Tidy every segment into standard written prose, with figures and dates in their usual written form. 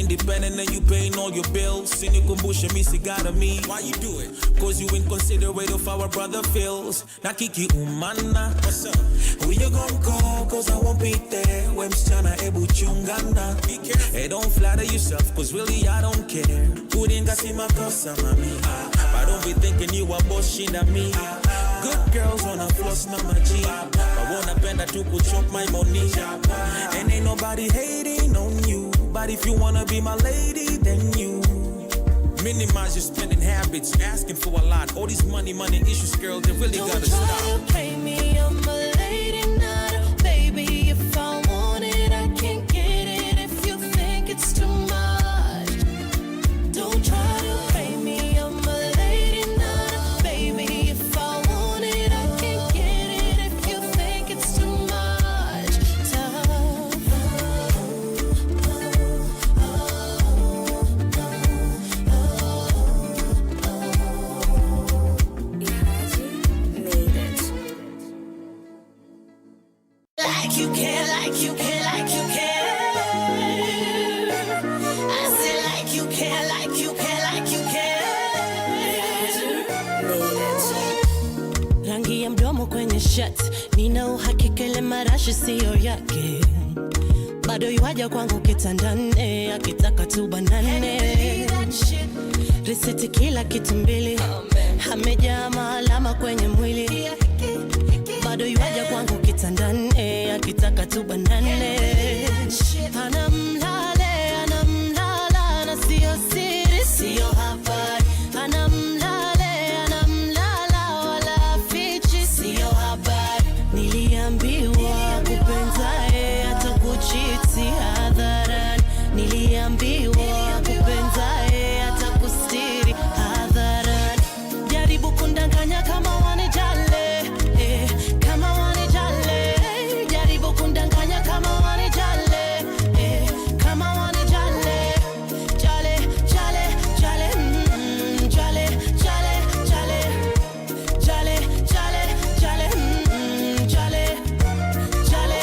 independent and you paying all your bills. Sinikumbushe misigara me. Why you do it? Cause you inconsiderate of our brother feels. Nakiki umana. What's up? Who you gon' call? Cause I won't be there. When msichana ebu chungana. Be careful. Hey, don't flatter yourself, cause really I don't care. Couldn't see my kosa, mami. But don't be thinking you are bossing at me. Good girls wanna floss na maji. I wanna bend that to chop my money. And ain't nobody hating on you. But if you wanna be my lady, then you minimize your spending habits. Asking for a lot. All these money issues, girl, they really don't gotta stop. Don't try to pay me, I'm a lady, not a baby. If I want it, I can't get it. If you think it's too much, don't try to pay me, I'm a lady, not a baby. If I want it, I can't get it. If you think it's too much, like you care, like you care, like you care. I say like you care, like you care, like you care. Rangi ya mdomo kwenye shirt, nina uhakika ile marashi siyo yake. Bado yuaja kwangu kitandane, akitaka tubanane. Risiti kila kitu mbili, amejaa maalama kwenye mwili. Bado yuaja kwangu kitandane, akitaka tubanane. Anamlala na siyo siri, siyo habari. Anamlala wala fichi, siyo habari. Niliambiwa kupenzae atakuchiti hadharani. Niliambiwa kupenzae atakustiri hadharani. Jaribu kundanganya kama wanijale, kama wanijale. Jaribu kundanganya kama wanijale, kama wanijale. Jale, jale, jale, jale, jale, jale. Jale, jale, jale, jale, jale.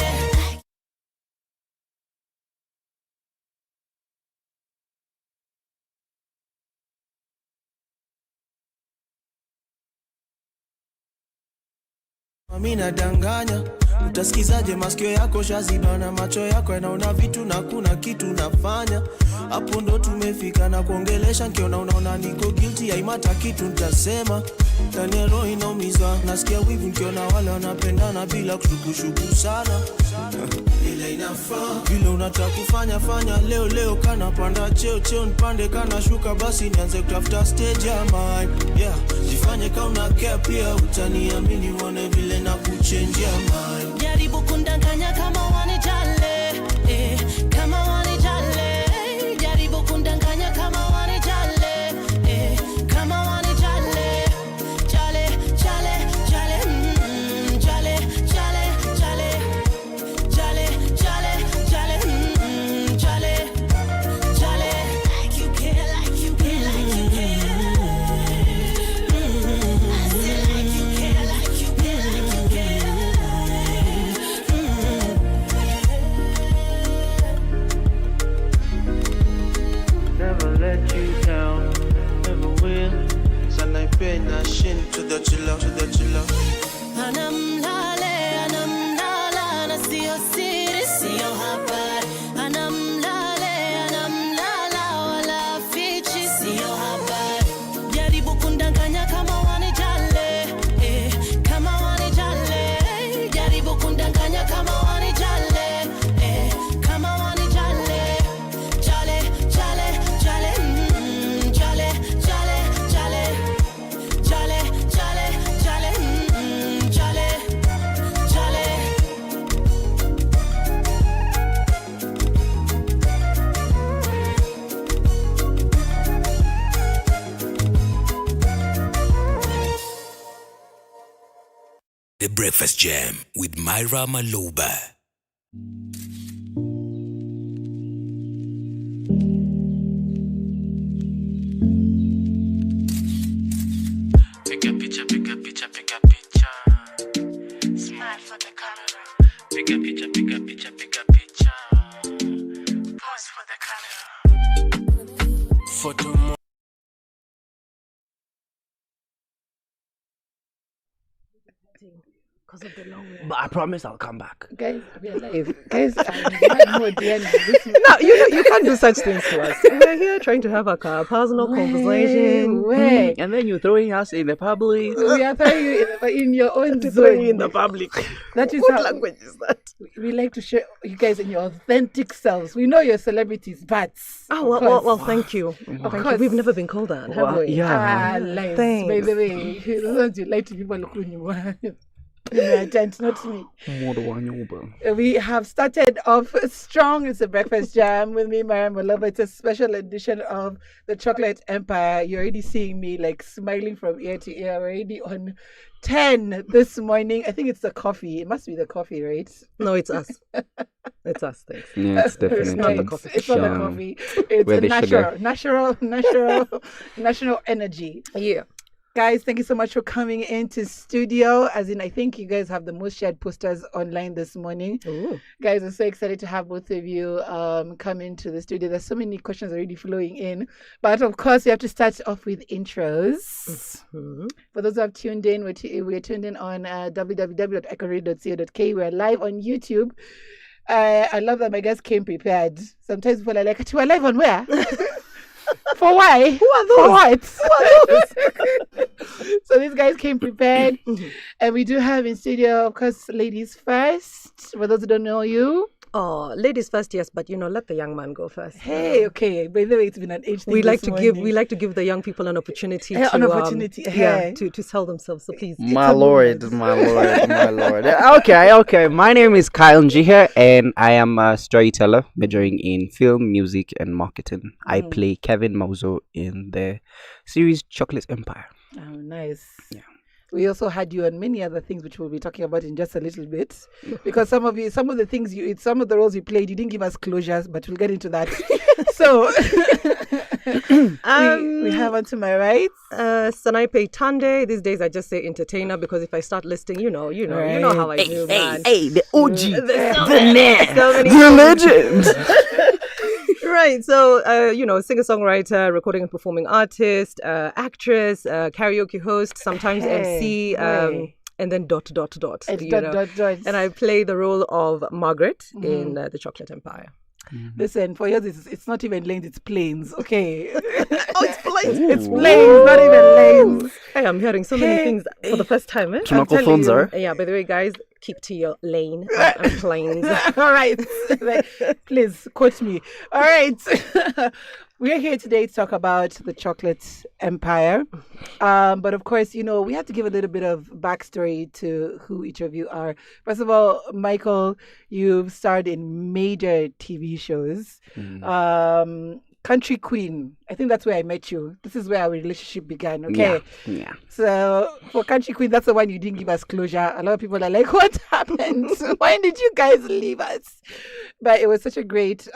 Mami nadanganya, utasikizaje masikio yako shazibana, macho yako yanaona vitu na kuna kitu nafanya. Hapo ndo tumefika na kuongelesha, nikiona unaona niko guilty, haimata kitu nitasema. Ndani roho inaumizwa, nasikia wivu nikiona wale wanapendana bila kushukushuku sana. Ile inafaa vile unataka kufanya fanya leo kana panda cheo nipande kana shuka, basi nianze kutafuta stage ya mine. Yeah, jifanye kama una care pia, utaniamini uone vile na kuchange ya mine. Jaribu kundanganya kama wanijale, kama wanijale. Jaribu kundanganya kama wanijale, kama wanijale. Jale, jale, jale, jale, jale, jale. Jale, jale, jale, jale, jale. Like you care, like you care, like you care. I say like you care, like you care, like you care. Never let you down, never will. Sanaipei na shin to the chilla, to the chilla. Anamlala na siyo siri, siyo habari. Anamlala wala fichi, siyo habari. Jaribu kundanganya kama wanijale, kama wanijale. Jaribu kundanganya kama wanijale, kama wanijale. Jale, jale, jale, jale, jale, jale. Jale, jale, jale, jale, jale. The Breakfast Jam with Myra Maloba. Pick a picture, pick a picture, pick a picture. Smile for the camera. Pick a picture, pick a picture, pick a picture. Pose for the camera. Because of the long way. But I promise I'll come back. Guys, we are live. Guys, no, You can't do such things to us. We're here trying to have a personal conversation. And then you're throwing us in the public. We are throwing you in your own Throwing zone. you in the public. That is What how language is that? we like to share you guys in your authentic selves. We know you're celebrities, but Well, thank you. Thank you. course. We've never been called that, have we? Lies. Thanks. By the way, don't you like to people not me. We have started off strong. It's a breakfast jam with me, Myra, maloba. It's a special edition of the Chocolate Empire. You're already seeing me like smiling from ear to ear. We're already on 10 this morning. I think it's the coffee. It must be the coffee, right? No, it's us. It's us, thanks. Yeah, it's definitely not the coffee. It's not the coffee. It's Where the national energy. Yeah. Guys, thank you so much for coming into studio. As in, I think you guys have the most shared posters online this morning. Ooh. Guys, I'm so excited to have both of you come into the studio. There's so many questions already flowing in. But of course, we have to start off with intros. Mm-hmm. For those who have tuned in, we're tuned in on www.iconradioke. We're live on YouTube. I love that my guests came prepared. Sometimes people are like, we're live on where? For why? Who are those? For what? Who are those? So these guys came prepared. And we do have in studio, of course, ladies first. For those who don't know you. Oh, ladies first, yes, but let the young man go first. Hey, okay. By the way, it's been an age thing. We like to give the young people an opportunity to sell themselves. So please. My lord. Okay. My name is Kael Njihia, and I am a storyteller majoring in film, music, and marketing. I play Kevin Mauzo in the series Chocolate Empire. Oh, nice. Yeah. We also had you on many other things, which we'll be talking about in just a little bit, because some of the roles you played, you didn't give us closures, but we'll get into that. So we have on to my right, Sanaipei Tande. These days I just say entertainer because if I start listing, you know how I do, man. Hey, the OG, the man, the legend. Right, so singer-songwriter, recording and performing artist, actress, karaoke host, sometimes MC, and then ... And I play the role of Margaret in the Chocolate Empire. Listen, for yours, it's not even lanes, it's planes. Okay. It's planes. It's planes, not even lanes. Hey, I'm hearing so many things for the first time. I'm telling you. Yeah, by the way, guys, keep to your lane and planes. All right. Please, quote me. All right. We're here today to talk about the Chocolate Empire. But of course, we have to give a little bit of backstory to who each of you are. First of all, Michael, you've starred in major TV shows. Country Queen. I think that's where I met you. This is where our relationship began. Okay. Yeah. So for Country Queen, that's the one you didn't give us closure. A lot of people are like, what happened? Why did you guys leave us? But it was such a great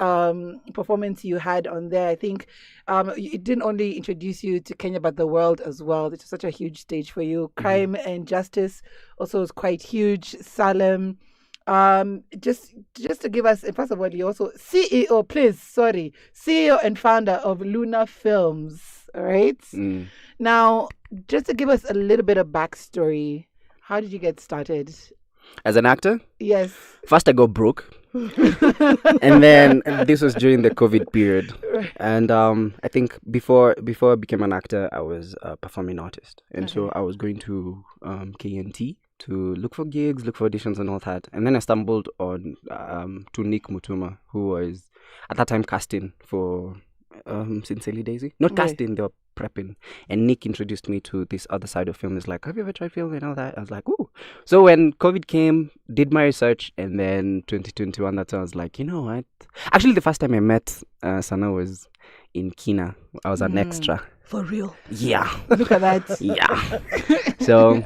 performance you had on there. I think it didn't only introduce you to Kenya, but the world as well. It's such a huge stage for you. Crime and Justice also was quite huge. Salem. Just to give us, first of all, you also CEO and founder of Luna Films, right? Now, just to give us a little bit of backstory, how did you get started? As an actor? Yes. First I got broke. And then this was during the COVID period. And I think before I became an actor, I was a performing artist. And so I was going to KNT to look for gigs, look for auditions and all that. And then I stumbled on to Nick Mutuma, who was at that time casting for Sincerely Daisy. Not casting, they were prepping. And Nick introduced me to this other side of film. He's like, have you ever tried film and all that? I was like, ooh. So when COVID came, did my research, and then 2021, that's when I was like, you know what? Actually, the first time I met Sana was in Kina. I was an extra. For real? Yeah. Look at that. Yeah. So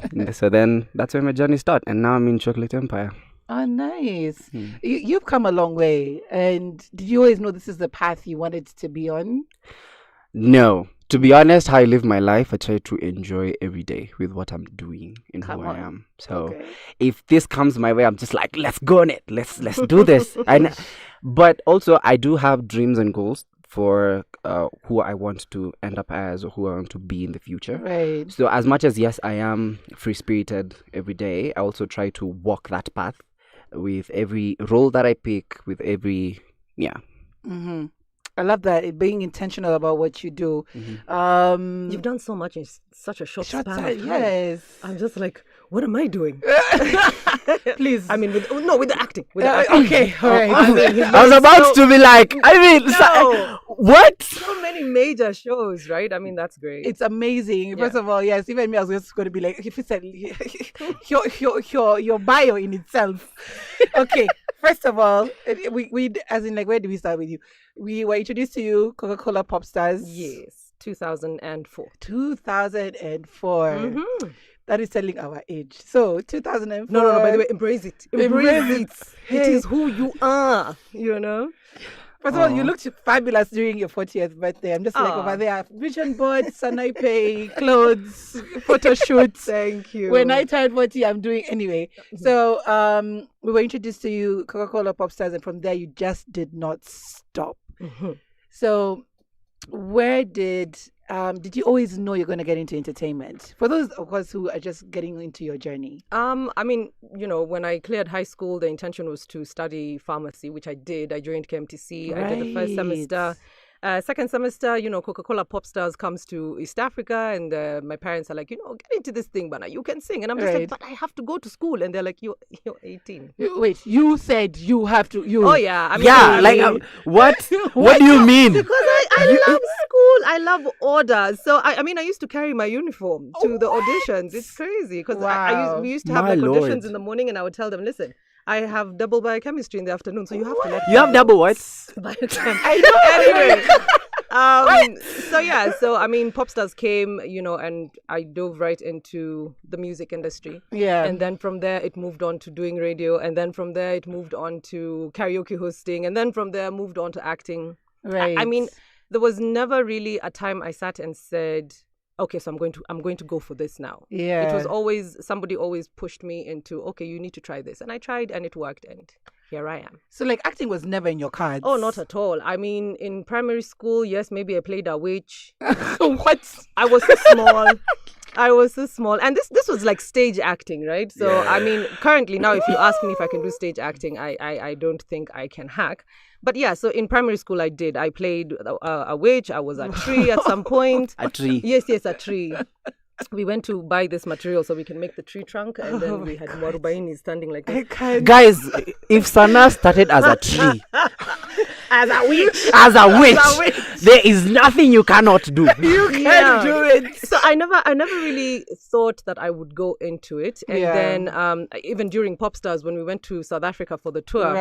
then that's where my journey started. And now I'm in Chocolate Empire. Oh, nice. You've come a long way. And did you always know this is the path you wanted to be on? No. To be honest, how I live my life, I try to enjoy every day with what I'm doing and who I am. So if this comes my way, I'm just like, let's go on it. Let's do this. But also, I do have dreams and goals for who I want to end up as or who I want to be in the future. Right. So as much as, yes, I am free-spirited every day, I also try to walk that path with every role that I pick, with every, Mm-hmm. I love that, it being intentional about what you do. You've done so much in such a short span of time. Yes. I'm just like, what am I doing? Please. I mean, with the acting. With the acting. Okay, all right. I was about to be like, what? So many major shows, right? I mean, that's great. It's amazing. First of all, yes, even me, I was just going to be like, if you said your bio in itself. Okay, first of all, we as in, like, where do we start with you? We were introduced to you, Coca-Cola Pop Stars. Yes, 2004. 2004. Mm-hmm. That is telling our age. So 2004. No. By the way, embrace it. Embrace it. Hey. It is who you are. You know. First of all, you looked fabulous during your 40th birthday. I'm just like over there, vision boards, Sanaipei, clothes, photo shoots. Thank you. When I turned 40, I'm doing anyway. So we were introduced to you, Coca-Cola Pop Stars, and from there you just did not stop. Mm-hmm. So where did you always know you're going to get into entertainment? For those of us who are just getting into your journey. I mean, when I cleared high school, the intention was to study pharmacy, which I did. I joined KMTC. Right. I did the first semester. Second semester, Coca-Cola Pop Stars comes to East Africa, and my parents are like, get into this thing, Bana. You can sing. And I'm just like, but I have to go to school. And they're like, you're 18. Wait, you said you have to. Oh, yeah. I mean, what? What do you mean? Because I love school. I love order. So, I used to carry my uniform to the auditions. It's crazy. Because we used to have auditions in the morning, and I would tell them, listen, I have double biochemistry in the afternoon, so you have to let me. You have double what? Biochem. I know. Anyway, so I mean, pop stars came, and I dove right into the music industry. Yeah. And then from there, it moved on to doing radio, and then from there, it moved on to karaoke hosting, and then from there, moved on to acting. Right. I mean, there was never really a time I sat and said, okay, so I'm going to go for this now. Yeah. It was always, somebody always pushed me into, okay, you need to try this. And I tried and it worked, and here I am. So, like, acting was never in your cards? Oh, not at all. I mean, in primary school, yes, maybe I played a witch. What? I was so small. And this was like stage acting, right? So, I mean, currently now, if you ask me if I can do stage acting, I don't think I can hack. But yeah, so in primary school, I did. I played a witch. I was a tree at some point. A tree? Yes, a tree. We went to buy this material so we can make the tree trunk, and then we had Mwarubaini standing like this. Guys, if Sana started as a tree, As a witch, there is nothing you cannot do. You can do it. So I never really thought that I would go into it. And then even during Pop Stars, when we went to South Africa for the tour,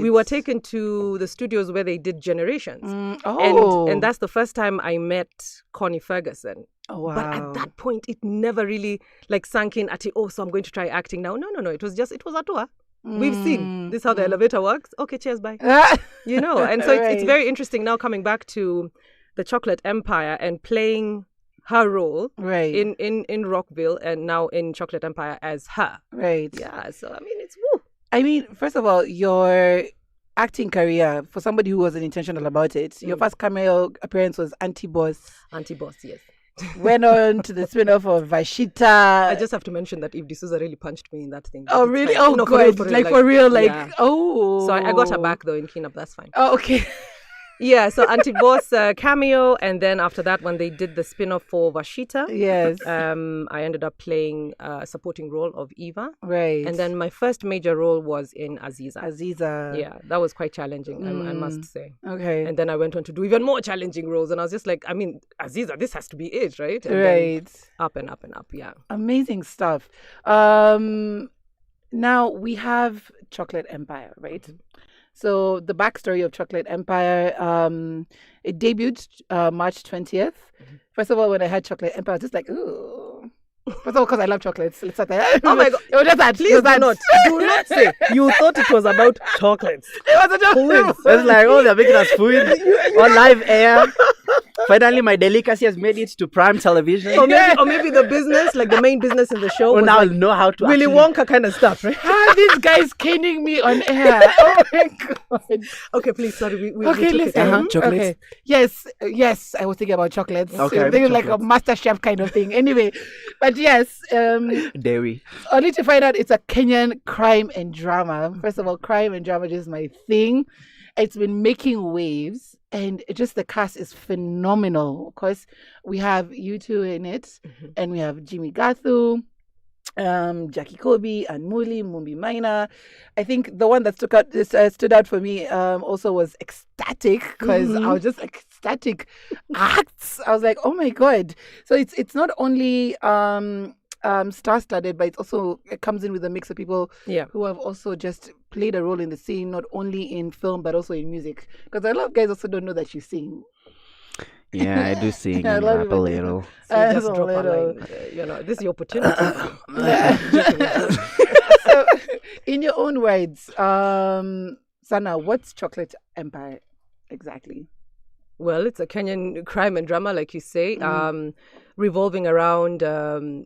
we were taken to the studios where they did Generations. And that's the first time I met Connie Ferguson. Oh, wow. But at that point, it never really sunk in at, so I'm going to try acting now. No. It was a tour. We've seen this is how the elevator works. Okay, cheers, bye. And so it's very interesting now coming back to the Chocolate Empire and playing her role in Rockville and now in Chocolate Empire as her. Right. Yeah, so I mean, it's woo. I mean, first of all, your acting career, for somebody who wasn't intentional about it, your first cameo appearance was Auntie Boss. Auntie Boss, yes. Went on to the spin-off of Vashita. I just have to mention that Eve D'Souza really punched me in that thing. Oh, really? Oh, no, good. For real. Oh. So I got her back, though, in Keenup. That's fine. Oh, okay. Yeah, so Auntie Boss cameo, and then after that, when they did the spin-off for Vashita, I ended up playing a supporting role of Eva. Right. And then my first major role was in Aziza. Yeah, that was quite challenging, I must say. Okay. And then I went on to do even more challenging roles, and I was just like, I mean, Aziza, this has to be it, right? And right. Up and up and up, yeah. Amazing stuff. Now we have Chocolate Empire, right? Mm-hmm. So the backstory of Chocolate Empire, it debuted March 20th. Mm-hmm. First of all, when I had Chocolate Empire, I was just like, ooh. First of all, because I love chocolates. Let's start there. Oh my God. It was just that. Please do not say. You thought it was about chocolates. It was a joke. It's like, they're making us food on live air. Finally, my delicacy has made it to prime television. Or maybe the business, like the main business in the show. Oh, was now like I'll know how to Willy actually... Wonka kind of stuff, right? This guy's caning me on air. Oh my god. Okay, please, sorry. We Okay, took listen. it. Chocolates? Okay. Yes, I was thinking about chocolates. Okay, They were like a chocolates. master chef kind of thing. Anyway, but yes, Dairy. only to find out it's a Kenyan crime and drama. First of all, crime and drama is my thing. It's been making waves, and just the cast is phenomenal. Of course, we have you two in it, and we have Jimmy Gathu, Jackie Kobe, and Mumbi Maina. I think the one that stood out for me also was ecstatic, because I was just ecstatic acts. I was like, oh my god! So it's not only star-studded, but it comes in with a mix of people who have also just played a role in the scene, not only in film but also in music. Because a lot of guys also don't know that you sing. Yeah, I do sing I and love rap it a when they little. So you just a drop a little. line. This is your opportunity. So, in your own words, Sana, what's Chocolate Empire exactly? Well, it's a Kenyan crime and drama, like you say, revolving around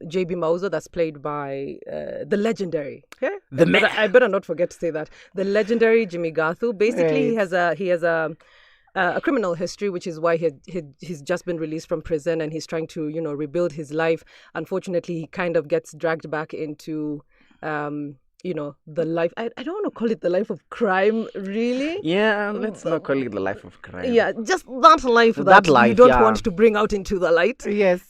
J.B. Mauzo, that's played by the legendary. Okay? I better not forget to say that. The legendary Jimmy Gathu. Basically, he has a criminal history, which is why he's just been released from prison, and he's trying to rebuild his life. Unfortunately, he kind of gets dragged back into the life. I don't want to call it the life of crime, really. Yeah, let's not call it the life of crime. Yeah, just that life that life, you don't yeah. want to bring out into the light. Yes.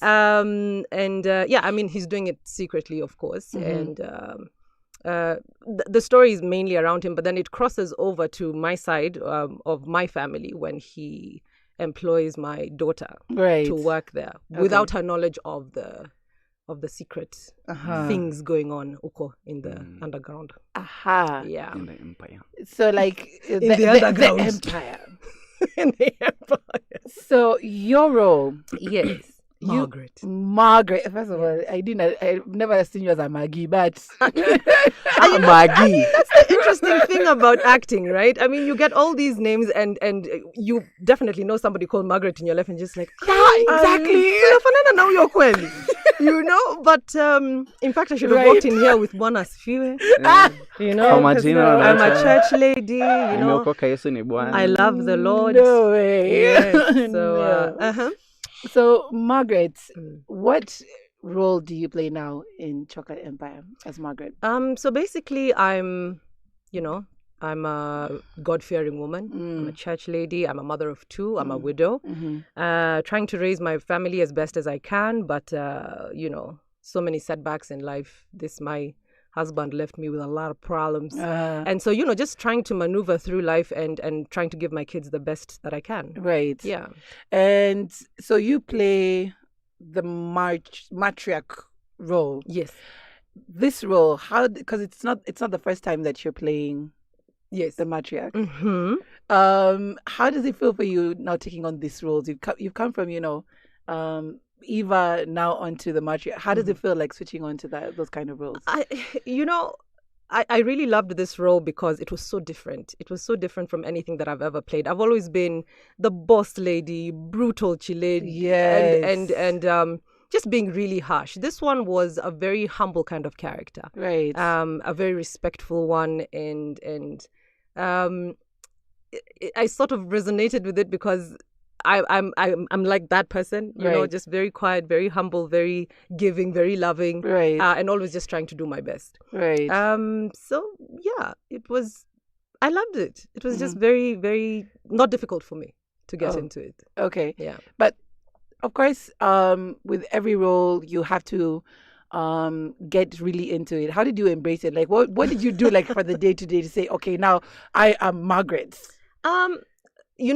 He's doing it secretly, of course, and the story is mainly around him, but then it crosses over to my side of my family when he employs my daughter to work there without her knowledge of the secret things going on in the underground. Yeah. In the empire. So like the underground. The empire. In the empire. So your role, Yes. Margaret. First of all, I've never seen you as a Maggie, but Maggie. That's the interesting thing about acting, right? I mean, you get all these names, and you definitely know somebody called Margaret in your life, and just like, exactly. But in fact, I should have walked in here with one as few. I'm a church lady. I love the Lord. No way. Yes, so So Margaret, what role do you play now in Chocolate Empire as Margaret? So basically, I'm a God-fearing woman. I'm a church lady. I'm a mother of two. I'm a widow. Trying to raise my family as best as I can, but so many setbacks in life. My husband left me with a lot of problems, and so just trying to maneuver through life and trying to give my kids the best that I can. Right. Yeah. And so you play the matriarch role. Yes. This role, because it's not the first time that you're playing. Yes. The matriarch. Mm-hmm. How does it feel for you now taking on these roles? You've come from Eva now onto the matriarch. How does it feel like switching on to those kind of roles? I really loved this role because it was so different. It was so different from anything that I've ever played. I've always been the boss lady, brutal chile, yes, and just being really harsh. This one was a very humble kind of character, right? A very respectful one, and I sort of resonated with it because I'm like that person, you know, just very quiet, very humble, very giving, very loving, right, and always just trying to do my best, right. So yeah, I loved it. It was just very, very not difficult for me to get into it. Okay, yeah, but of course, with every role you have to get really into it. How did you embrace it? Like, what did you do like for the day to day to say, okay, now I am Margaret?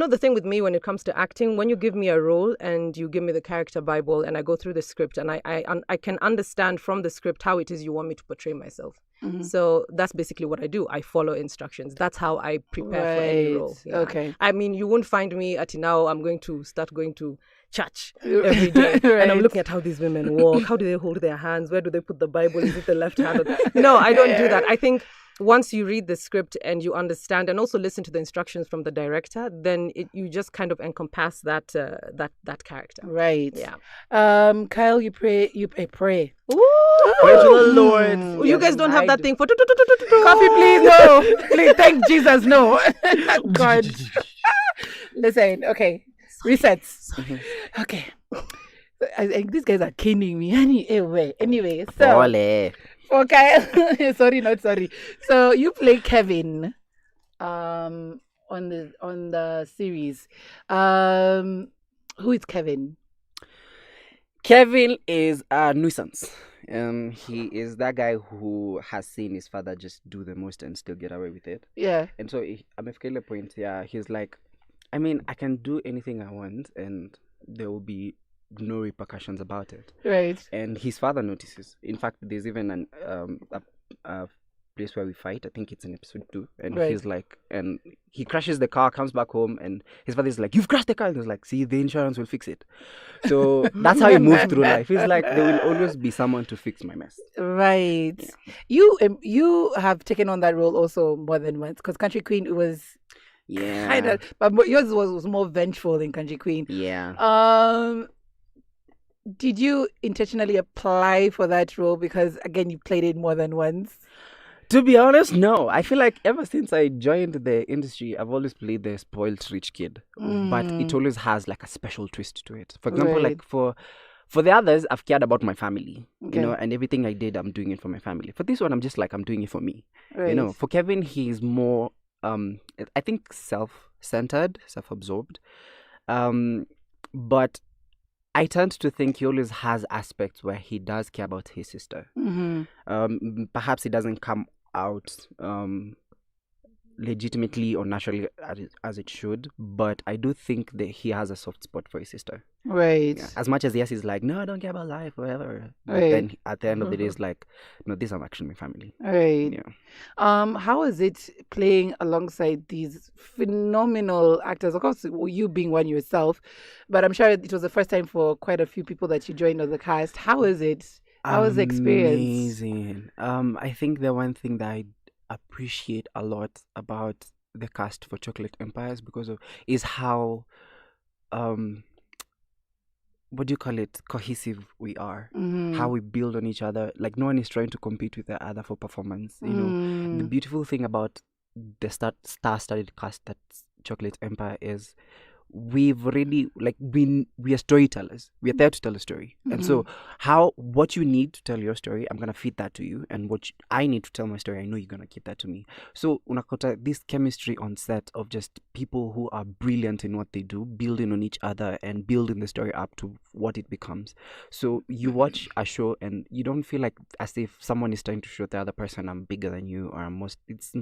The thing with me when it comes to acting, when you give me a role and you give me the character Bible and I go through the script and I can understand from the script how it is you want me to portray myself. Mm-hmm. So that's basically what I do. I follow instructions. That's how I prepare for any role. Yeah. Okay. I mean, you won't find me at now I'm going to start going to church every day and I'm looking at how these women walk. How do they hold their hands? Where do they put the Bible? Is it the left hand? No, I don't do that. I think once you read the script and you understand and also listen to the instructions from the director, then you just kind of encompass that character. Right. Yeah. Kael, you pray. Pray to the Lord. You guys don't have that thing for Coffee, please. No. Please, thank Jesus. No. God. Listen. Okay. Resets. Okay. These guys are kidding me. Anyway, so Ole. okay. Not sorry. So you play Kevin on the series. Who is Kevin? Kevin is a nuisance. He is that guy who has seen his father just do the most and still get away with it. Yeah. And so at Mefkele point, he's like, I mean, I can do anything I want and there will be no repercussions about it. Right. And his father notices. In fact, there's even a place where we fight. I think it's in episode 2. And Right. he's like, and he crashes the car, comes back home, and his father's like, "You've crashed the car." And he's like, "See, the insurance will fix it." So that's how he moves through life. He's like, there will always be someone to fix my mess. Right. Yeah. You have taken on that role also more than once, because Country Queen was Yeah. kind of, but yours was more vengeful than Country Queen. Yeah. Did you intentionally apply for that role because again you played it more than once? To be honest, no. I feel like ever since I joined the industry, I've always played the spoiled rich kid, but it always has like a special twist to it. For example, Right. like for the others, I've cared about my family, Okay. and everything I did, I'm doing it for my family. For this one, I'm just like, I'm doing it for me, Right. For Kevin, he's more, I think self-centered, self-absorbed, but I tend to think he always has aspects where he does care about his sister. Mm-hmm. Perhaps it doesn't come out legitimately or naturally as it should, but I do think that he has a soft spot for his sister. Right. Yeah. As much as yes, he's like, no, I don't care about life, whatever. But Right. then at the end of the day, it's like, no, these are actually my family. Right. Yeah. How is it playing alongside these phenomenal actors? Of course, you being one yourself, but I'm sure it was the first time for quite a few people that you joined on the cast. How is it? How was the experience? Amazing. I think the one thing that I appreciate a lot about the cast for Chocolate Empires is how what do you call it, cohesive we are. How we build on each other. Like no one is trying to compete with the other for performance. The beautiful thing about the star-studded cast that's Chocolate Empire is we've already we are storytellers. We are there to tell a story. And so what you need to tell your story, I'm gonna feed that to you, and what I need to tell my story, I know you're gonna keep that to me. So unakota this chemistry on set of just people who are brilliant in what they do, building on each other and building the story up to what it becomes. So you watch a show and you don't feel like as if someone is trying to show the other person I'm bigger than you or it's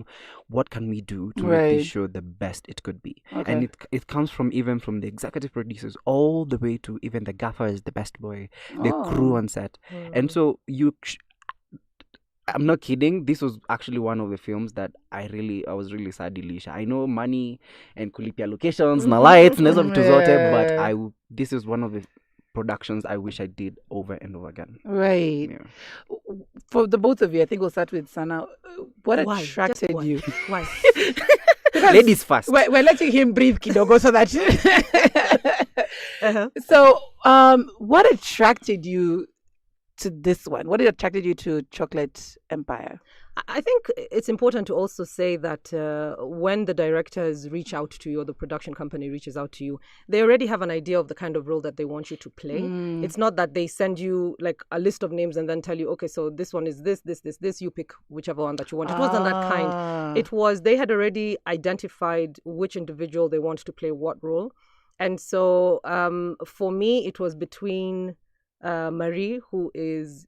what can we do to make this show the best it could be. Okay. And it comes from even from the executive producers all the way to even the gaffer is the best boy, the crew on set. And so I'm not kidding, this was actually one of the films that I was really sad Elisha. I know money and kulipia locations na lights and but this is one of the productions I wish I did over and over again. Right. Yeah. For the both of you, I think we'll start with Sana. What attracted you? Why? Ladies first. We're letting him breathe, Kidogo, so that. So, what attracted you to this one? What attracted you to Chocolate Empire? I think it's important to also say that when the directors reach out to you or the production company reaches out to you, they already have an idea of the kind of role that they want you to play. It's not that they send you like a list of names and then tell you, okay, so this one is this, you pick whichever one that you want. It wasn't that kind. It was, they had already identified which individual they want to play what role. And so for me, it was between Marie, who is,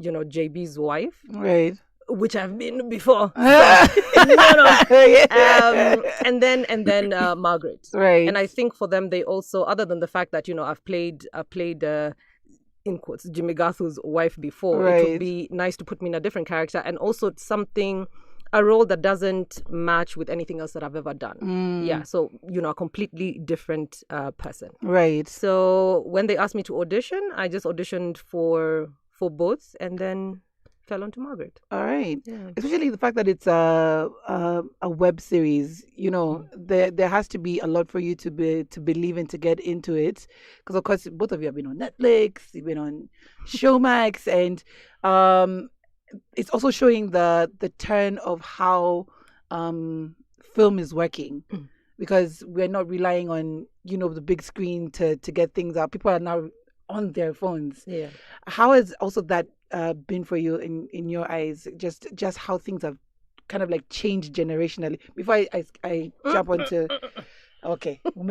JB's wife. Right. Which I've been before. Yeah. And then Margaret. Right. And I think for them, they also, other than the fact that, I've played in quotes, Jimmy Gathu's wife before, Right. it would be nice to put me in a different character and also a role that doesn't match with anything else that I've ever done. Yeah, so, a completely different person. Right. So when they asked me to audition, I just auditioned for both, and then fell onto Margaret. All right. Yeah. Especially the fact that it's a web series. You know, there has to be a lot for you to believe and to get into it. Because of course, both of you have been on Netflix, you've been on Showmax, and it's also showing the turn of how film is working. Because we're not relying on, you know, the big screen to get things out. People are now on their phones. Yeah. How has also that been for you in your eyes? Just how things have kind of like changed generationally. Before I jump onto, okay, all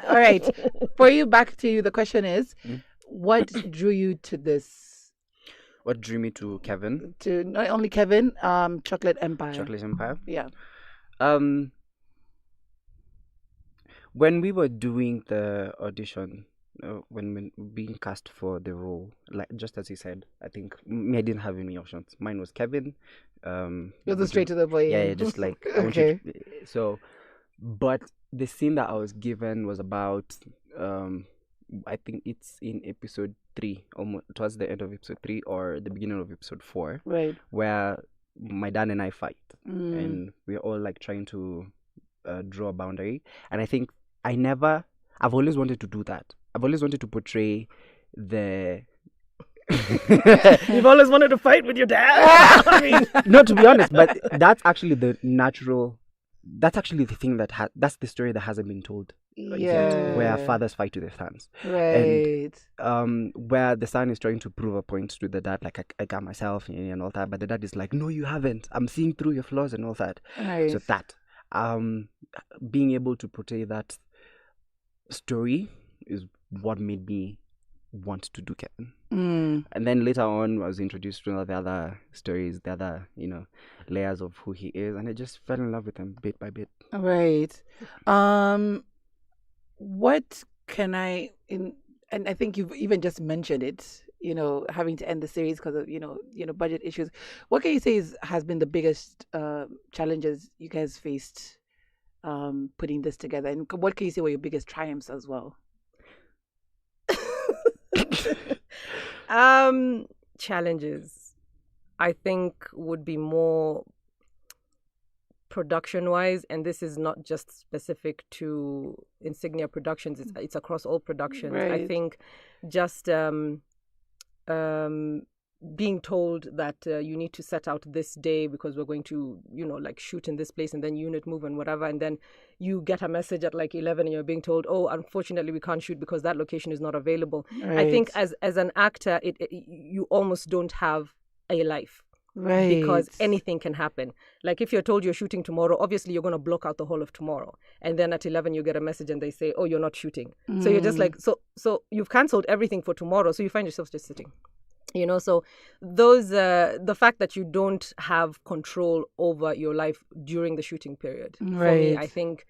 right. For you, back to you. The question is, what drew you to this? What drew me to Kevin? To not only Kevin, Chocolate Empire. Chocolate Empire. Yeah. When we were doing the audition, when being cast for the role, like just as he said, I think I didn't have any options. Mine was Kevin. You're the straight to the point. Yeah, just like okay. So, but the scene that I was given was about. I think it's in episode 3, almost towards the end of episode 3 or the beginning of episode 4, right? Where my dad and I fight, and we're all like trying to draw a boundary. And I think I've always wanted to do that. I've always wanted to portray the. You've always wanted to fight with your dad. I mean, no, to be honest, but that's actually the natural. That's actually the thing that's the story that hasn't been told. Yeah. Where fathers fight to their sons. Right. And where the son is trying to prove a point to the dad, like I got myself and all that, but the dad is like, no, you haven't. I'm seeing through your flaws and all that. Right. So that, being able to portray that story is what made me want to do Kevin. And then later on, I was introduced to the other stories, the other, layers of who he is, and I just fell in love with him bit by bit. Right. What can and I think you've even just mentioned it, having to end the series because of, budget issues. What can you say has been the biggest challenges you guys faced putting this together? And what can you say were your biggest triumphs as well? Challenges, I think, would be more production-wise, and this is not just specific to Insignia Productions; it's across all productions. Right. I think just being told that you need to set out this day because we're going to, shoot in this place, and then unit move and whatever, and then you get a message at like 11 and you're being told, oh, unfortunately we can't shoot because that location is not available. Right. I think as an actor, you almost don't have a life. Right. Because anything can happen. Like if you're told you're shooting tomorrow, obviously you're going to block out the whole of tomorrow. And then at 11 you get a message and they say, oh, you're not shooting. So you're just like, so you've cancelled everything for tomorrow. So you find yourself just sitting. So those, the fact that you don't have control over your life during the shooting period, Right. for me, I think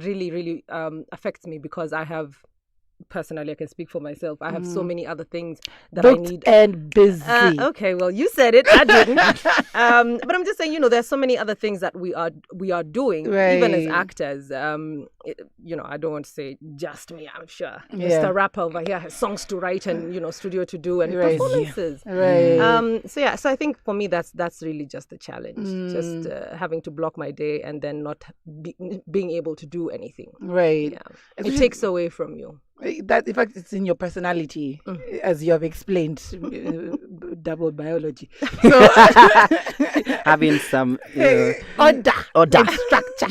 really, really affects me because I have, personally, I can speak for myself. I have so many other things that I need. And busy. Okay, well, you said it. I didn't. But I'm just saying, there's so many other things that we are doing, Right. even as actors. I don't want to say just me. I'm sure Yeah. Mr. Rapper over here has songs to write and studio to do and Right. performances. Right. So I think for me that's really just the challenge, just having to block my day and then not being able to do anything. Right. Yeah, it takes away from you. That, in fact, it's in your personality, as you have explained, double biology. So, Having some order, structure.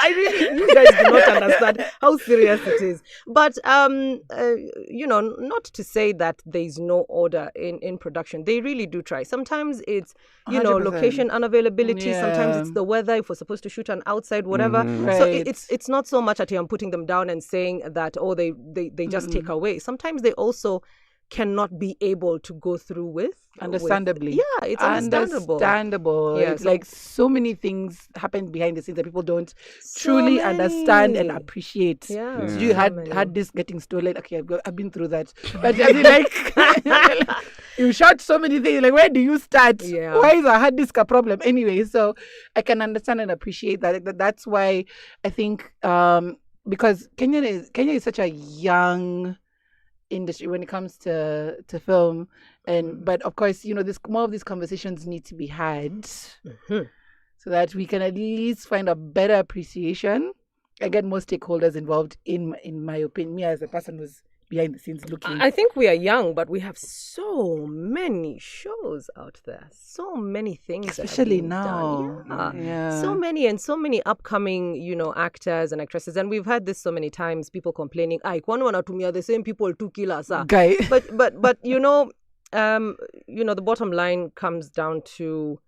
You guys do not understand how serious it is. But not to say that there's no order in production. They really do try. Sometimes it's 100%. location unavailability. Yeah. Sometimes it's the weather. If we're supposed to shoot on outside, whatever. Right. So it's not so much that I'm putting them down and saying that they just take away. Sometimes they also cannot be able to go through with. Understandably. Yeah, it's understandable. Yeah, it's like so many things happen behind the scenes that people don't truly understand and appreciate. Yeah. So you had this getting stolen. Okay, I've been through that. But I mean, like, you shot so many things. Like, where do you start? Yeah. Why is a hard disk a problem? Anyway, so I can understand and appreciate that. That's why I think because Kenya is such a young industry when it comes to film, but of course, this more of these conversations need to be had so that we can at least find a better appreciation and get more stakeholders involved. In my opinion, me as a person who's behind the scenes looking. I think we are young, but we have so many shows out there, so many things, especially that have been now. done. Yeah. So many upcoming, actors and actresses, and we've had this so many times. People complaining, "I are the same people to kill us." Guy. But the bottom line comes down to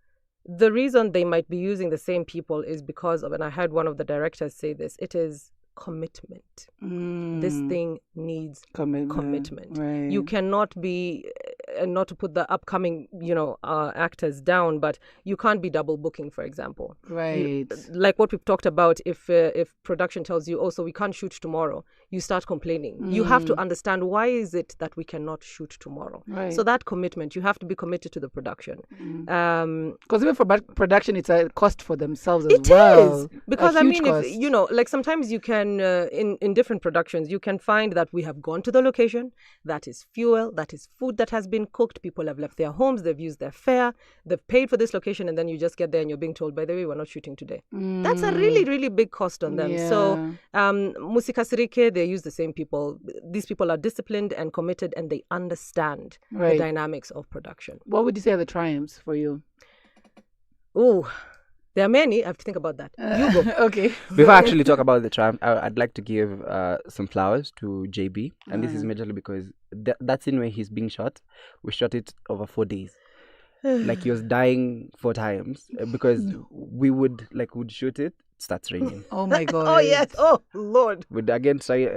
the reason they might be using the same people is because of, and I heard one of the directors say this, it is commitment. This thing needs commitment. Right. You cannot be, and not to put the upcoming, actors down, but you can't be double booking, for example. Right. Like what we've talked about, if production tells you, so we can't shoot tomorrow, you start complaining. You have to understand, why is it that we cannot shoot tomorrow? Right. So that commitment, you have to be committed to the production. Because even for production, it's a cost for themselves as It well. is. Because if like sometimes you can, in different productions, you can find that we have gone to the location, that is fuel, that is food that has been cooked, people have left their homes, they've used their fare, they've paid for this location, and then you just get there and you're being told, by the way, we're not shooting today. That's a really, really big cost on them. Yeah. So Musikasirike, they use the same people. These people are disciplined and committed, and they understand the dynamics of production. What would you say are the triumphs for you? Oh, there are many. I have to think about that. You go. Okay. Before I actually talk about the triumph, I'd like to give some flowers to JB. And this is majorly because that scene where he's being shot, we shot it over 4 days. Like he was dying 4 times because we would shoot it, starts raining. Oh my God. Oh yes. Oh Lord. We'd again try,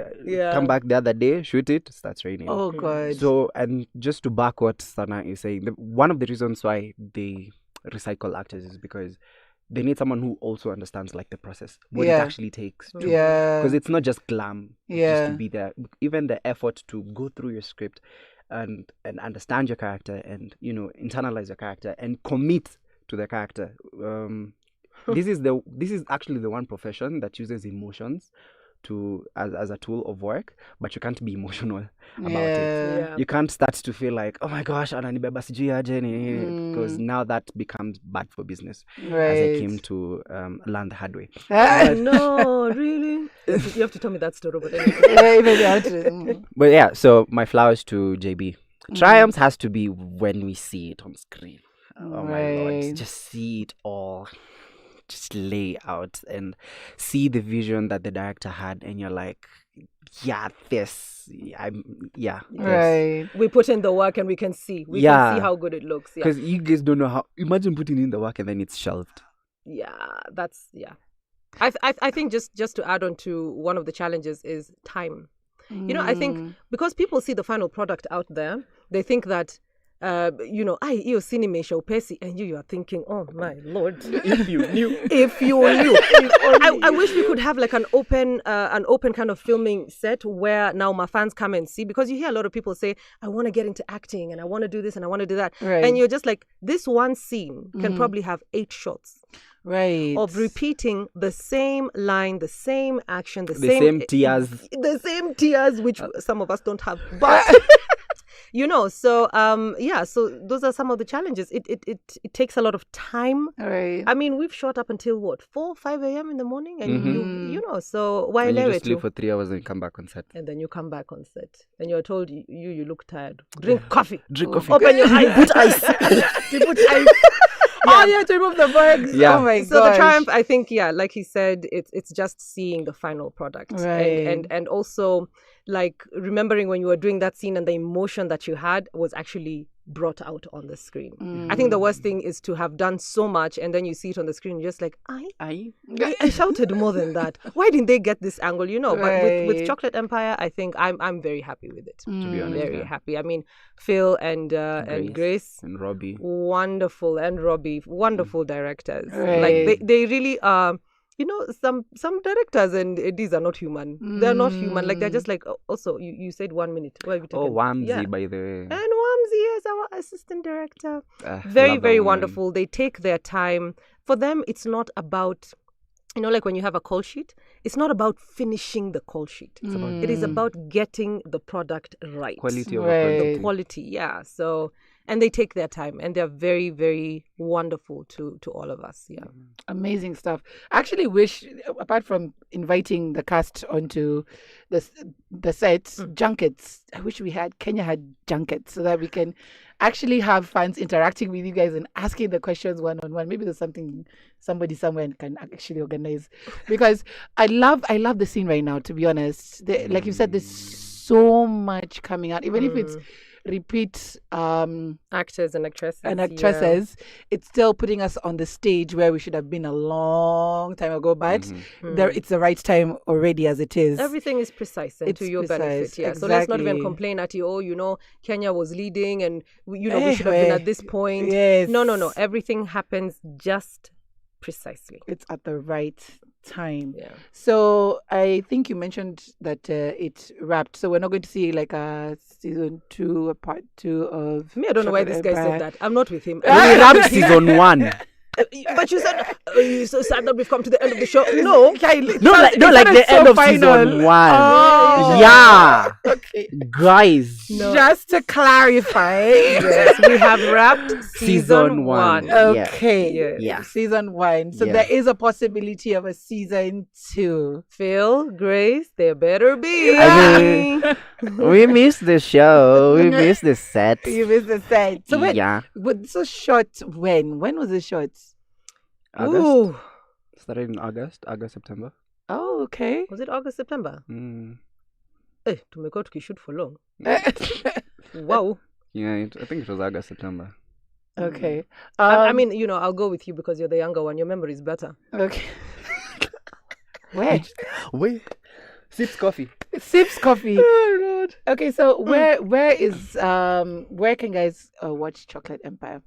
come back the other day, shoot it, starts raining. Oh God. So, and just to back what Sana is saying, one of the reasons why they recycle actors is because they need someone who also understands the process, what it actually takes. Because it's not just glam, just to be there. Even the effort to go through your script and understand your character and, internalize your character and commit to the character. This is actually the one profession that uses emotions as a tool of work, but you can't be emotional about it. Yeah. You can't start to feel like, oh my gosh, ananibeba sijui aje ni, because now that becomes bad for business. As I came to learn the hard way. No, really? You have to tell me that story. But yeah, so my flowers to JB. Triumphs has to be when we see it on screen. Oh my Lord, just see it all. Just lay out and see the vision that the director had, and you're like, Right. We put in the work and we can see. We can see how good it looks. Because you guys don't know how. Imagine putting in the work and then it's shelved. I think just to add on to one of the challenges is time. I think because people see the final product out there, they think that hiyo scene imeisha upesi, and you are thinking, oh my Lord, if you knew. I wish we could have like an open kind of filming set where now my fans come and see, because you hear a lot of people say, I want to get into acting and I want to do this and I want to do that. Right. And you're just like, this one scene can probably have 8 shots. Right. Of repeating the same line, the same action, the same tears. The same tears, which some of us don't have. But so those are some of the challenges. It takes a lot of time. Right. I mean, we've shot up until 4, 5 a.m. in the morning, and so why and you just sleep for 3 hours and you come back on set. And then you come back on set, and you're told you look tired. Drink coffee. Open your eyes. Put ice. Put ice. Oh, you have to remove the bugs. Yeah. Oh my god. So the triumph, I think, like he said, it's just seeing the final product, right. and also like remembering when you were doing that scene and the emotion that you had was actually brought out on the screen. I think the worst thing is to have done so much and then you see it on the screen, you're just like, I shouted more than that. Why didn't they get this angle? But with Chocolate Empire, I think I'm very happy with it. To be honest, very happy. I mean, Phil and Grace and Robbie, wonderful, and Robbie, wonderful directors. Right. Like they really are. Some directors and these are not human. They're not human. Like they're just like. Also, you said 1 minute. Where have you taken? Wamsi, by the way. And Wamsi is our assistant director. Very, very wonderful. They take their time. For them, it's not about. Like when you have a call sheet it's not about finishing the call sheet. It is about getting the product right. Quality of The quality, yeah. So, and they take their time, and they're very, very wonderful to all of us. Yeah. Amazing stuff. I actually wish, apart from inviting the cast onto the sets, junkets. I wish Kenya had junkets so that we can actually have fans interacting with you guys and asking the questions one-on-one. Maybe there's something somebody somewhere can actually organize, because I love the scene right now, to be honest. Like you said, there's so much coming out, even if it's repeat actors and actresses, it's still putting us on the stage where we should have been a long time ago, but it's the right time already as it is. Everything is precise and to your benefit. Yeah. Exactly. So let's not even complain at you. Kenya was leading and we should have been at this point. Yes. No. Everything happens just precisely. It's at the right time. Yeah. So I think you mentioned that it wrapped. So we're not going to see like a season 2, a part 2 of. Me, I don't know why this guy said that. I'm not with him. We wrapped season 1. But you said, you're so sad that we've come to the end of the show. No, like the end of season 1. Oh. Yeah. Okay. Guys. No. Just to clarify. Yes, we have wrapped season 1. Okay. Yeah. Season 1. So there is a possibility of a season 2. Phil, Grace, there better be. I mean, we missed the show. We missed the set. You missed the set. So So shot when? When was it shot? August. Ooh. Started in August, September. Oh, okay. Was it August, September? Hey, to make out we shoot for long. Wow. Yeah, I think it was August, September. Okay. I mean, I'll go with you because you're the younger one. Your memory is better. Okay. Wait. Sips coffee. Oh God. Okay, so where can guys watch Chocolate Empire?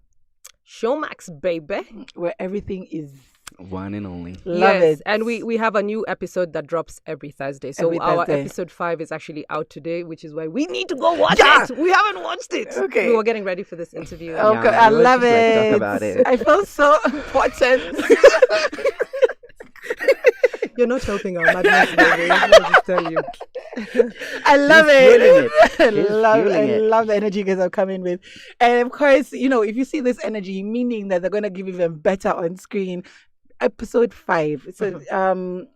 Showmax, baby. Where everything is one and only. Love it. And we have a new episode that drops every Thursday. So our episode 5 is actually out today, which is why we need to go watch it. We haven't watched it. Okay. We were getting ready for this interview. Okay, I love it. Talk about it. I feel so important. You're not helping our madness, baby. Let me just tell you. I love it. I love the energy you guys are coming with. And of course, if you see this energy, meaning that they're going to give even better on screen. Episode 5. So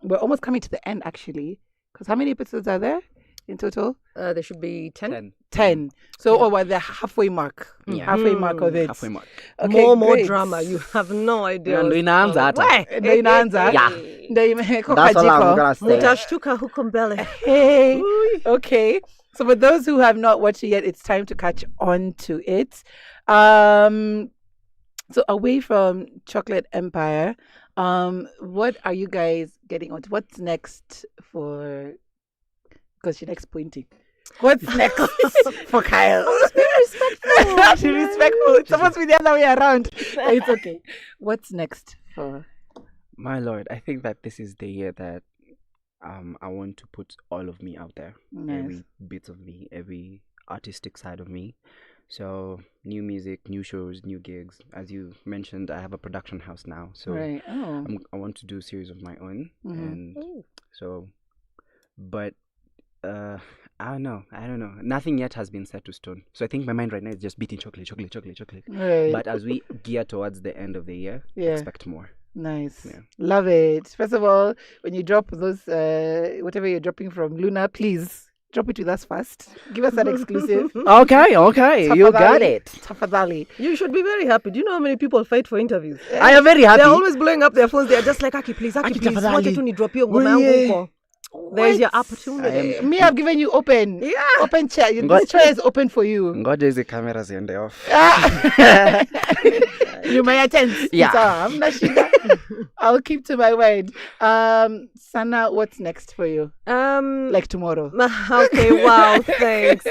we're almost coming to the end, actually. Because how many episodes are there in total? There should be 10. 10. So we're the halfway mark. Yeah. Halfway mark of it. Halfway mark. Okay, more drama. You have no idea. Yeah. That's all I'm gonna say. Mutashtuka hukumbele. Hey. Okay. So for those who have not watched it yet, it's time to catch on to it. So away from Chocolate Empire, what are you guys getting on to? What's next for? Because she likes pointing. What's next for Kael? She's respectful. It's supposed to be the other way around. It's okay. What's next for? My lord, I think that this is the year that I want to put all of me out there. Nice. Every bit of me, every artistic side of me. So new music, new shows, new gigs. As you mentioned, I have a production house now. So right. I want to do a series of my own. And so, but I don't know. Nothing yet has been set to stone. So I think my mind right now is just beating chocolate. Right. But as we gear towards the end of the year, expect more. Nice. Yeah. Love it. First of all, when you drop those, whatever you're dropping from Luna, please drop it with us first. Give us an exclusive. Okay. You got it. Tafadhali. You should be very happy. Do you know how many people fight for interviews? I am very happy. They're always blowing up their phones. They're just like, Aki, please. Tafadhali. Want you to drop your ngoma. There's your opportunity. Me, I've given you open. Yeah. Open chair. This chair is open for you. Ngoja hizi kamera ziende off. You may attend. Yeah. I'll keep to my word. Sana, what's next for you? Like tomorrow. Okay, wow, thanks.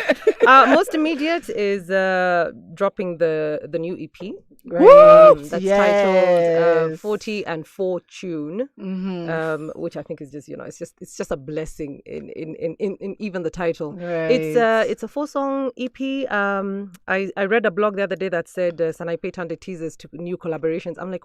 Most immediate is dropping the new EP. Right. That's titled 40 and Fortune, which I think is just it's just a blessing in even the title. Right. It's a 4-song EP. I read a blog the other day that said Sanaipei Tande teases to new collaborations. I'm like,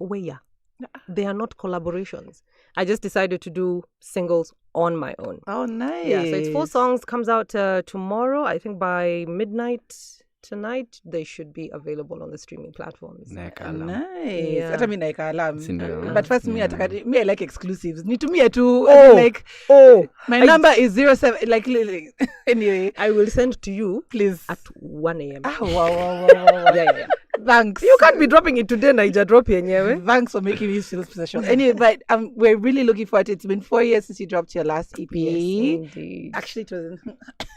they are not collaborations. I just decided to do singles on my own. Oh, nice. Yeah, so it's 4 songs, comes out tomorrow. I think by midnight tonight they should be available on the streaming platforms. Nice. Yeah. I mean, like alarm. Cinderella. But first, me I like exclusives. Need to me too. My number is 07. Like anyway, I will send to you, please, at 1 a.m. Wow. Yeah. Thanks. You can't be dropping it today, Naija. Drop it anyway. Thanks for making me feel special. Anyway, but we're really looking forward to it. It's been 4 years since you dropped your last EP. Yes, indeed. Actually, it was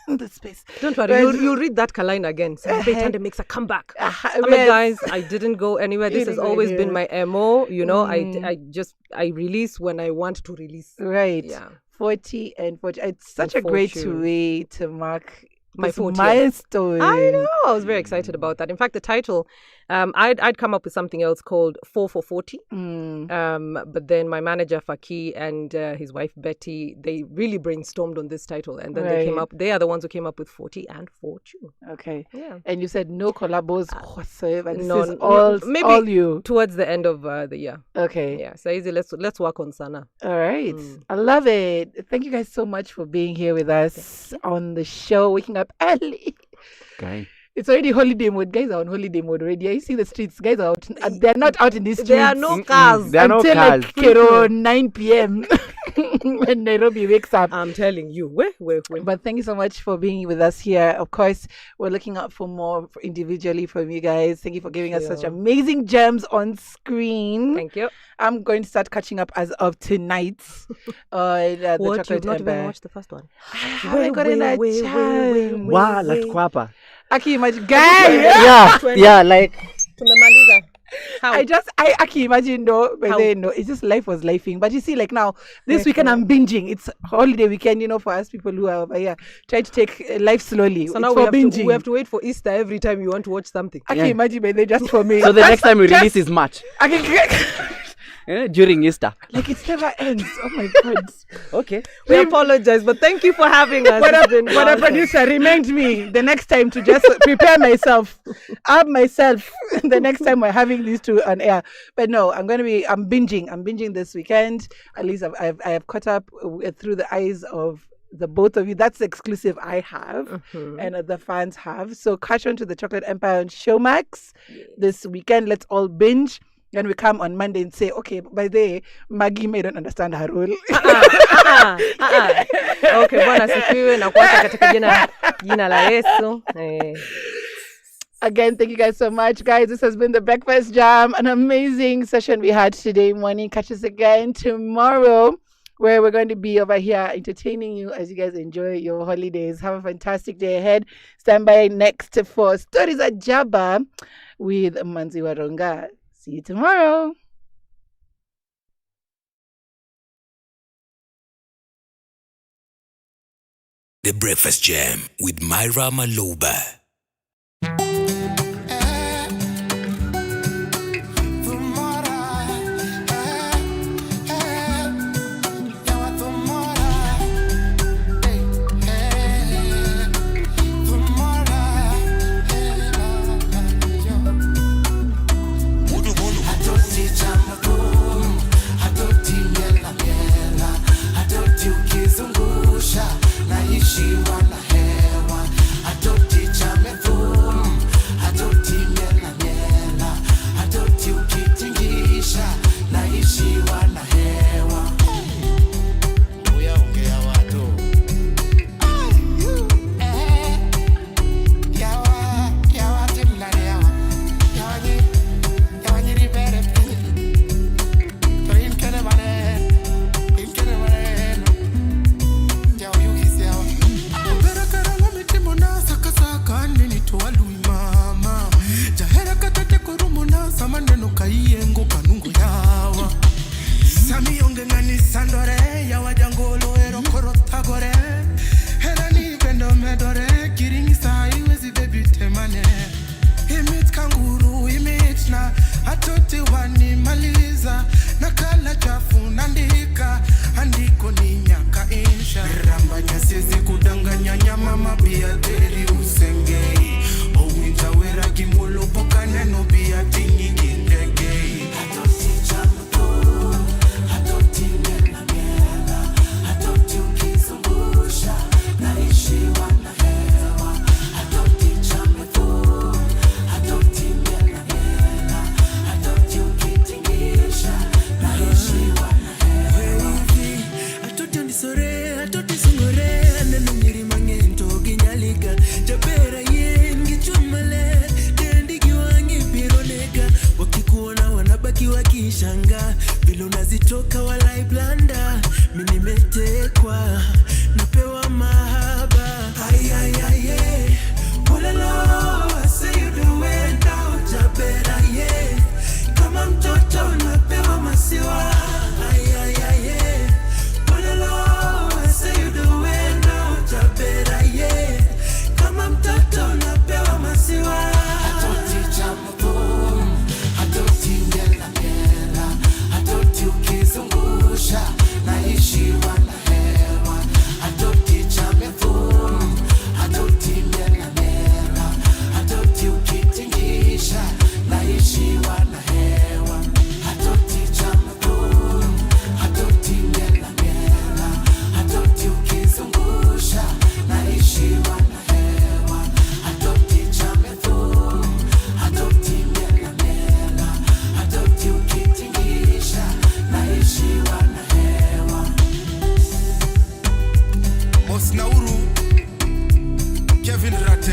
in the space. Don't worry, you'll read that Kaline again. Sanaipei Tande makes a comeback. Guys, I didn't go anywhere. This has always been my MO. You know, I release when I want to release. Right. Yeah. 40 and 40. It's such a great way to mark my 40th milestone. I know. I was very excited about that. In fact, the title, I'd come up with something else called 4 for 40. But then my manager Faki and his wife Betty, they really brainstormed on this title, and then they are the ones who came up with 40 and fortune. Okay. Yeah. And you said no collabos whatsoever. This is all you. Towards the end of the year. Okay. Yeah. So easy. Let's work on Sana. All right. I love it. Thank you guys so much for being here with us on the show, waking up early. Okay. It's already holiday mode. Guys are on holiday mode already. You see the streets. Guys are out. They're not out in the streets. There are no cars. There are no until cars. like around 9 p.m. when Nairobi wakes up. I'm telling you. But thank you so much for being with us here. Of course, we're looking out for more individually from you guys. Thank you for giving us such amazing gems on screen. Thank you. I'm going to start catching up as of tonight. The What? You've not Chocolate even Ember. watched the first one? I haven't gotten a chance. Wow, like kwapa. I can imagine, guys. Yeah, like. Tumemaliza. How? I can imagine though, but then no, it's just life was lifing. But you see, like now, this weekend I'm binging. It's holiday weekend, you know, for us people who are over here, try to take life slowly. So now we have to wait for Easter every time you want to watch something. I can imagine, but they just for me. So the next time we release is March. I can during Easter. like it never ends. Oh my God. Okay. We apologize, but thank you for having us. But a producer, remind me the next time to just prepare myself, up myself the next time we're having these two on air. But no, I'm binging. I'm binging this weekend. At least I have caught up through the eyes of the both of you. That's the exclusive I have and the fans have. So catch on to the Chocolate Empire on Showmax this weekend. Let's all binge. Then we come on Monday and say, okay, by the way, Maggie may don't understand her role. Okay, Bwana sifiwe na kuacha katika jina la Yesu. Again, thank you guys so much, guys. This has been the Breakfast Jam, an amazing session we had today morning. Catch us again tomorrow, where we're going to be over here entertaining you as you guys enjoy your holidays. Have a fantastic day ahead. Stand by next for Stories at Jaba with Manzi Waronga. See you tomorrow. The Breakfast Jam with Myra Maloba. Naishi wana hewa, adopti chama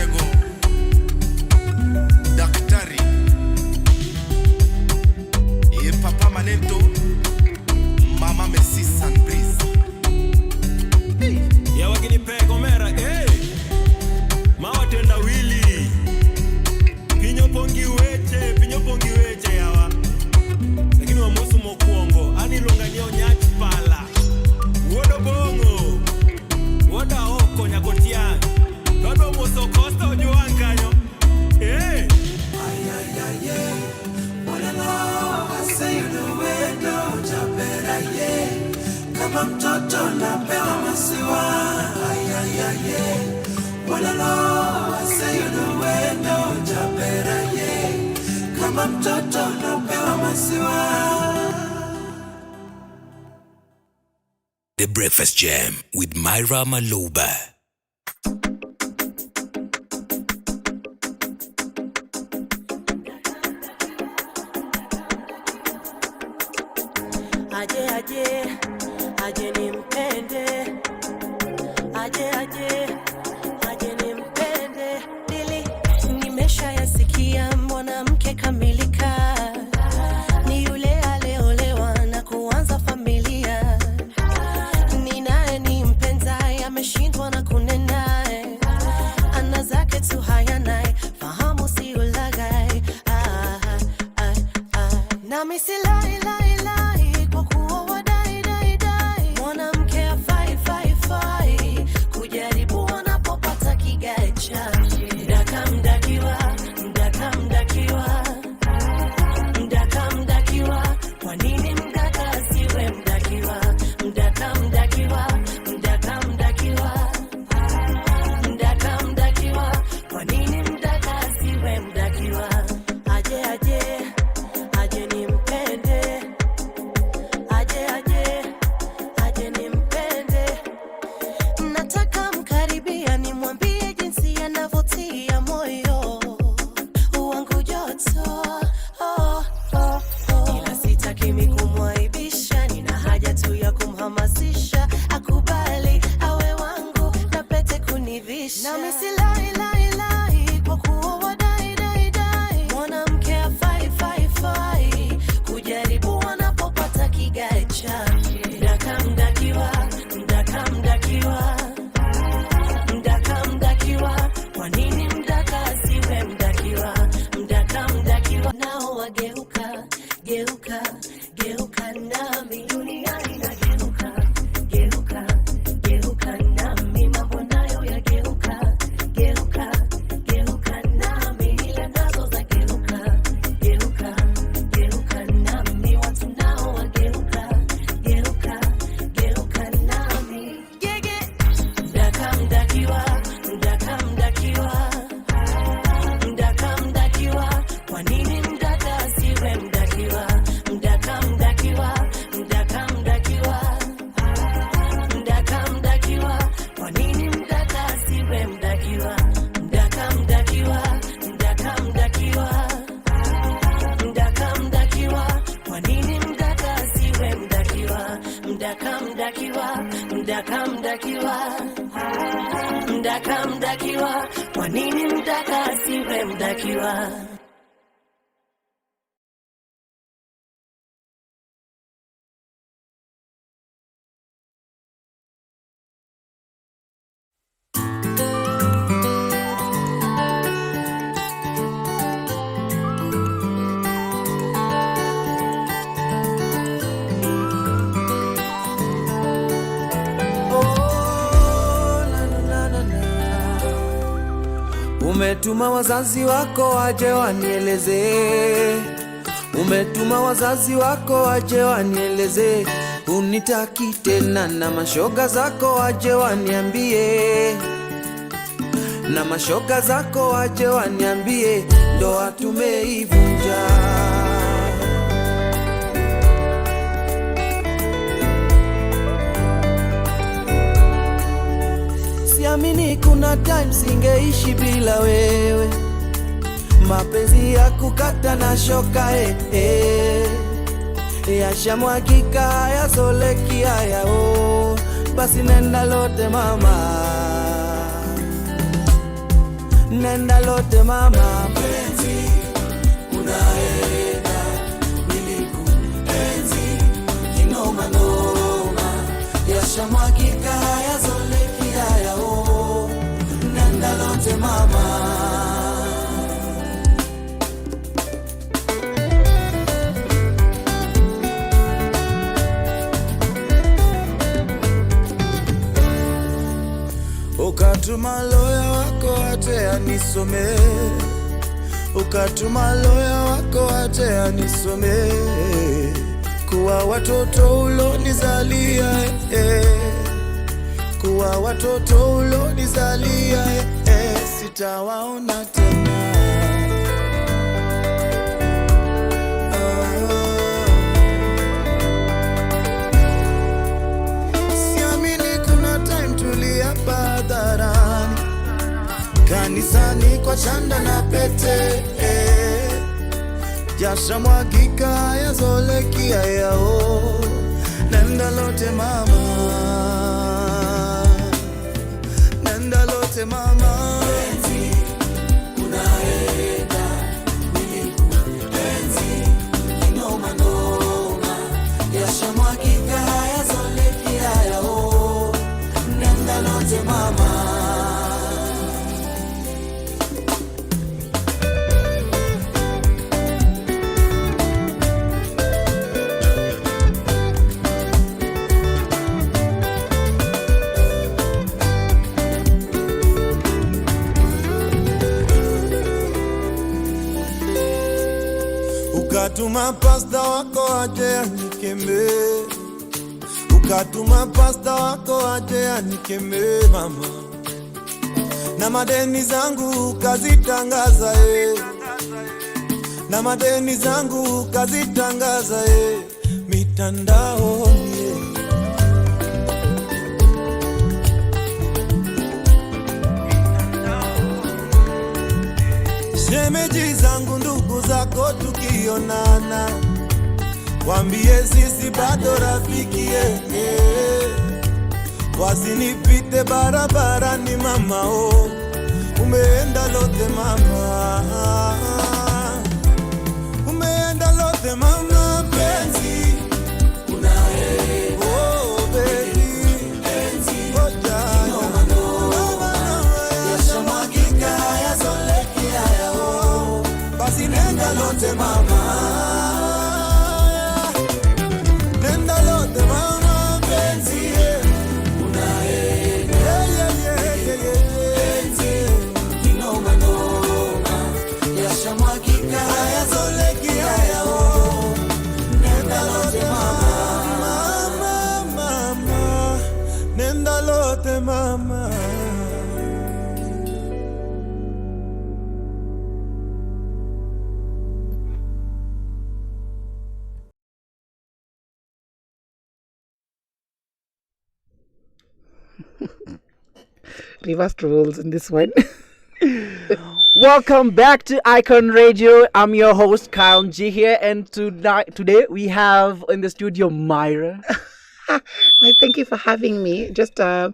Mitego, Daktari, Papa Manento, Mama Messi Sunbreeze. Ya wakini pego mera, mawatenda wili. Pinyo pongi weche yawa. Lakini wa mosu mokuongo, ani longanyo nyati pala. Wodo bongo, woda oko nyakotia. Todo moso kosta ujuanganyo. Kama mtoto napewa masiwa, walalo wasayunuwendo japera ye. Kama mtoto napewa masiwa. The Breakfast Jam with Myra Maloba. Aje nimpende, aje nimpende. Dili nimeshayasikia mwanamke kamilika ni yule aleolewa na kuanza familia. Ni naye nimpenda, ameshindwa na kunena, ana zake tu hayanaye, fahamu si ulaghai. Nami silai kwa kuwa wadai mwanamke hafai kujaribu wanapopata kigai chake. Mdakamdakiwa, kwa nini mdaka asiwe mdakiwa? Mdakamdakiwa, kwa nini mdaka asiwe mdakiwa? Aje nimpende, aje nimpende. Nataka mkaribia nimwambie jinsi anavyotia moyo wangu joto. Ila sitaki kumwaibisha, nina haja tu ya kumhamasisha akubali awe wangu na pete kunivisha. Nami silai kwa kuwa wadai mwanamke hafai kujaribu wanapopata kigai chake. Mdakamdakiwa, kwa nini mdaka asiwe mdakiwa? Mdakamdakiwa, nao wageuka nami duniani nageuka nami, mambo nayo yageuka nami, ila nazo zageuka nami, watu nao wageuka nami. Mdakamdakiwa, kwa nini mdaka asiwe mdakiwa? Mdakamdakiwa, kwa nini mdaka asiwe mdakiwa? Mdakamdakiwa, kwa nini mdaka asiwe mdakiwa? Mdakamdakiwa, kwa nini mdaka asiwe mdakiwa? Umetuma wazazi wako waje wanieleze, umetuma wazazi wako waje wanieleze, unitaki tena, na mashoga zako waje waniambie, na mashoga zako waje waniambie, ndoa tumeivunja. Siamini kuna time singeishi bila wewe, mapenzi ya kukata na shoka yashamwagika yazoleki haya basi nenda lote mama, nenda lote mama penzi unaenda nilikuenzi kinoma noma yashamwagika yazolekia yao nenda lote mama. Ukatuma loya wako ate anisome, ukatuma loya wako ate anisome, kuwa watoto ulonizalia kuwa watoto ulonizalia sitawaona tena. Kanisani kwa chanda na pete jasha mwagika yazolekia yao nenda lote mama nenda lote mama penzi unaenda nilikuenzi kinoma noma jasha mwagika yazolekia yao nenda lote mama. Ukatuma pasta wako aje anikeme, ukatuma pasta wako aje anikeme mama, na madeni zangu kazitangaza na madeni zangu kazitangaza mitandaoni shemeji zangu ndugu zako tukionana wambie sisi bado rafiki wasinipite barabarani mama umeenda lote mama umeenda lote mama penzi unaenda baby penzi kinoma noma yashamwagika yazolekia yao basi nenda lote mama nenda lote mama penzi unaenda penzi kinoma noma yashamwagika yazolekia yao nenda lote mama mama nenda lote mama. Reversed roles in this one. Welcome back to Icon Radio. I'm your host, Kael Njihia, and today we have in the studio Myra. Well, thank you for having me. Just a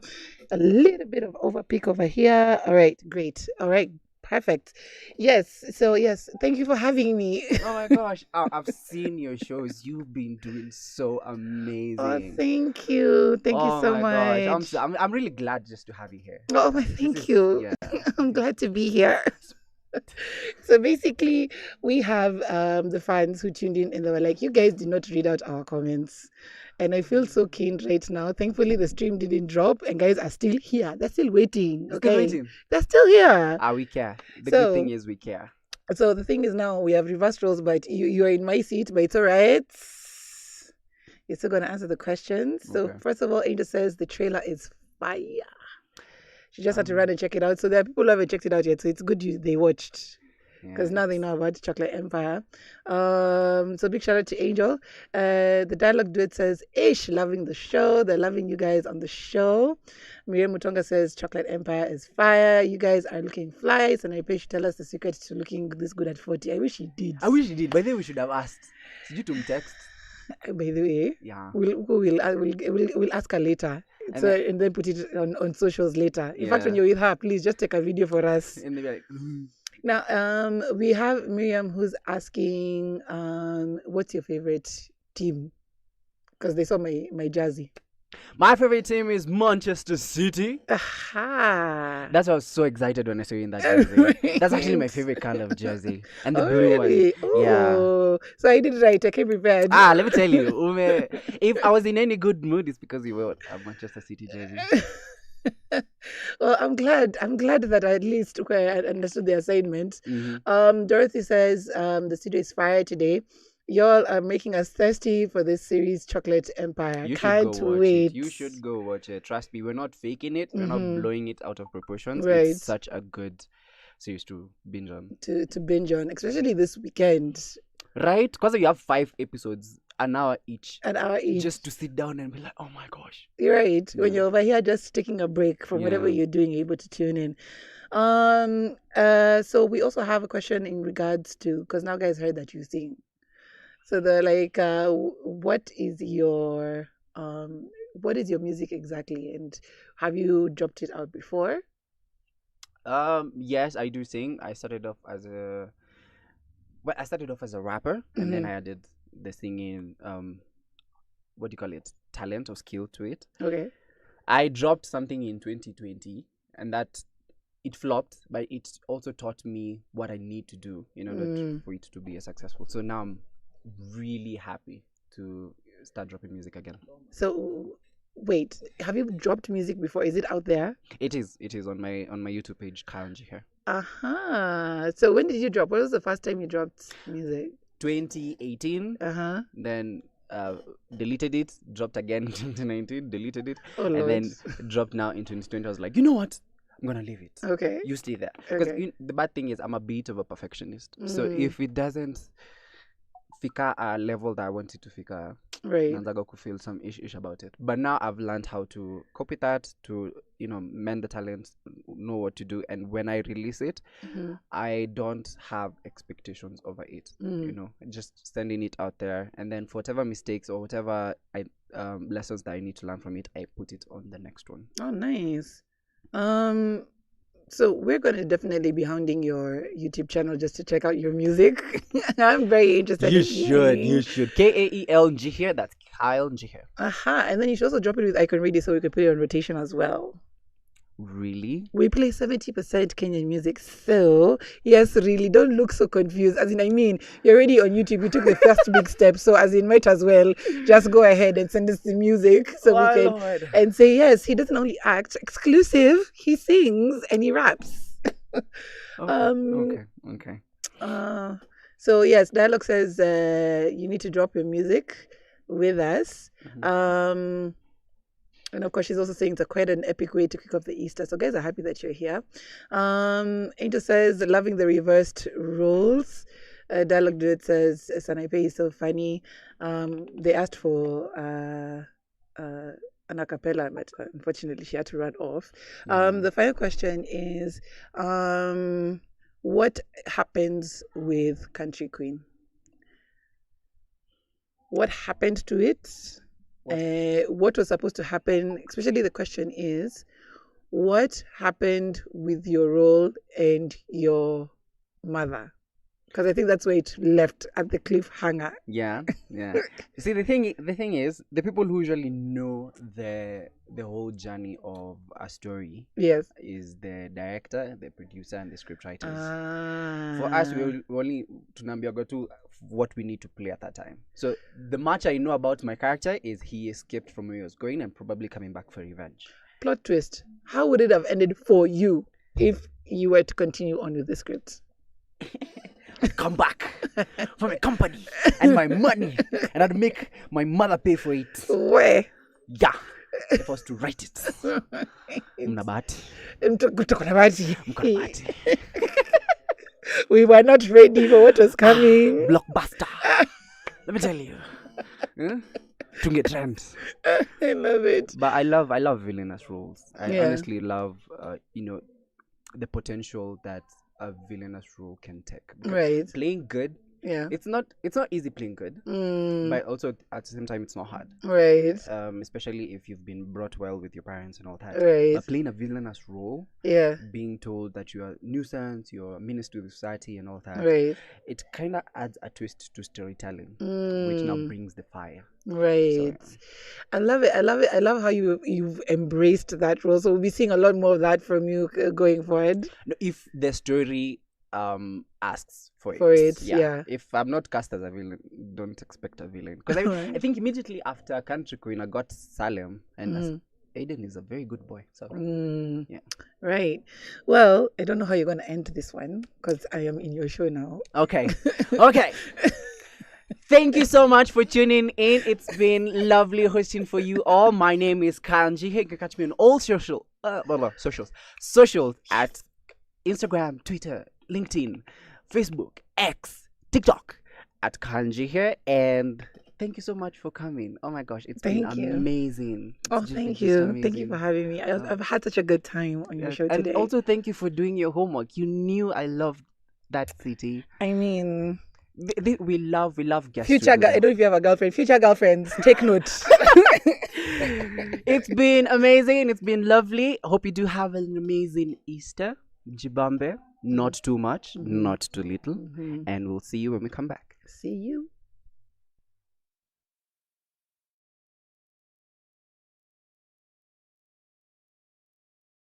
little bit of overpeak over here. All right, great. All right, perfect. Yes, so yes, thank you for having me. Oh my gosh, I've seen your shows. You've been doing so amazing. Oh, thank you. Thank you so much. Gosh. I'm really glad just to have you here. Oh, thank you. Yeah. I'm glad to be here. So basically, we have the fans who tuned in and they were like, you guys did not read out our comments. And I feel so keen right now. Thankfully, the stream didn't drop and guys are still here. They're still waiting. Okay, still waiting. They're still here. We care. The good thing is we care. So the thing is now we have reversed roles, but you're in my seat, but it's all right. You're still going to answer the questions. So first of all, Angel says the trailer is fire. She just had to run and check it out. So there are people who haven't checked it out yet. So it's good they watched. Because now they know about Chocolate Empire. So big shout out to Angel. The dialogue duet says, Ish, loving the show. They're loving you guys on the show. Myra Mutonga says, Chocolate Empire is fire. You guys are looking fly. Sanaipei should tell us the secret to looking this good at 40. I wish he did. By the way, we should have asked. Did you to text? By the way, yeah, we'll ask her later. And then put it on socials later. In fact, when you're with her, please just take a video for us. And they'll be like, Now, we have Miriam who's asking, what's your favorite team? Because they saw my jersey. my favorite team is Manchester City. Aha. That's why I was so excited when I saw you in that jersey. That's actually my favorite color of jersey. And the blue Really? one. Yeah. Oh, so I did it right. I came prepared. Let me tell you, if I was in any good mood, it's because you wore a Manchester City jersey. Well, I'm glad that I at least I understood the assignment. Dorothy says the studio is fire today. Y'all are making us thirsty for this series, Chocolate Empire. You Can't should go watch wait. it. You should go watch it. Trust me, we're not faking it. We're not blowing it out of proportions. Right. It's such a good series to binge on. To binge on, especially this weekend. Right? Because you have 5 episodes, an hour each. An hour each. Just to sit down and be like, oh my gosh. You're right. When you're over here just taking a break from whatever you're doing, you're able to tune in. So we also have a question in regards to, because now guys heard that you sing. So they're like, what is your music exactly, and have you dropped it out before? Yes, I do sing. I started off as a rapper, and then I added the singing what do you call it, talent or skill to it. Okay. I dropped something in 2020, and that it flopped, but it also taught me what I need to do in order for it to be successful. So now I'm really happy to start dropping music again. So wait, have you dropped music before? Is it out there? It is on my YouTube page, Kael, Njihia. So when did you drop? What was the first time you dropped music? 2018. Then deleted it, dropped again in 2019, deleted it, and then dropped now in 2020. I was like, you know what? I'm gonna leave it. Okay. You stay there. Because the bad thing is I'm a bit of a perfectionist. So if it doesn't fika a level that I wanted to fika, right, I could feel some ish about it. But now I've learned how to copy that, to mend the talent, know what to do, and when I release it, I don't have expectations over it. Just sending it out there, and then for whatever mistakes or whatever lessons that I need to learn from it, I put it on the next one. Oh, nice. So we're going to definitely be hounding your YouTube channel just to check out your music. I'm very interested. You should. Kael Njihia. That's Kael Njihia. And then you should also drop it with Icon Radio so we could put it on rotation as well. Really? We play 70% Kenyan music. So, yes, really, don't look so confused. As in, I mean, you're already on YouTube. You took the first big step. So, as in, might as well just go ahead and send us the music so we can. Lord. And say, yes, he doesn't only act exclusive, he sings and he raps. Okay. So, yes, Dialogue says you need to drop your music with us. And of course, she's also saying it's quite an epic way to kick off the Easter. So guys are happy that you're here. Angel says, loving the reversed roles. Dialogue Duet says, Sanaipei is so funny. They asked for an acapella, but unfortunately she had to run off. The final question is, what happens with Country Queen? What happened to it? What was supposed to happen? Especially the question is, what happened with your role and your mother? Because I think that's where it left at the cliffhanger. Yeah. See, the thing is, the people who usually know the whole journey of a story, yes, is the director, the producer, and the scriptwriters. For us, we only tunambiaga to what we need to play at that time. So the much I know about my character is he escaped from where he was going and probably coming back for revenge. Plot twist. How would it have ended for you if you were to continue on with the script? Come back for my company and my money, and I'd make my mother pay for it. Where? Yeah, if I was to write it. Mnabati. We were not ready for what was coming. Blockbuster. Let me tell you. To get trend. I love it. But I love villainous roles. I honestly love the potential that a villainous role can take. Right. Playing good Yeah. It's not easy playing good, but also at the same time it's not hard. Right. Especially if you've been brought well with your parents and all that. Right. But playing a villainous role, Yeah. being told that you are a nuisance, you're a menace to the society and all that. Right. It kind of adds a twist to storytelling, which now brings the fire. Right. So, I love it. I love how you've embraced that role. So we'll be seeing a lot more of that from you going forward. no, if the story asks for it, yeah. If I'm not cast as a villain, don't expect a villain, because I think immediately after Country Queen I got Salem, and Aiden is a very good boy, so yeah. Right. Well, I don't know how you're going to end this one because I am in your show now. Okay. Thank you so much for tuning in. It's been lovely hosting for you all. My name is Kael Njihia. You can catch me on all socials at Instagram, Twitter, LinkedIn, Facebook, X, TikTok at Kael Njihia. And thank you so much for coming. Oh my gosh, it's been amazing. Thank you. Thank you for having me. I've had such a good time on your show today. And also thank you for doing your homework. You knew I loved that city. I mean, we love guests. I don't know if you have a girlfriend. Future girlfriends, take note. It's been amazing. It's been lovely. Hope you do have an amazing Easter. Jibambe. Not too much, not too little. And we'll see you when we come back. See you.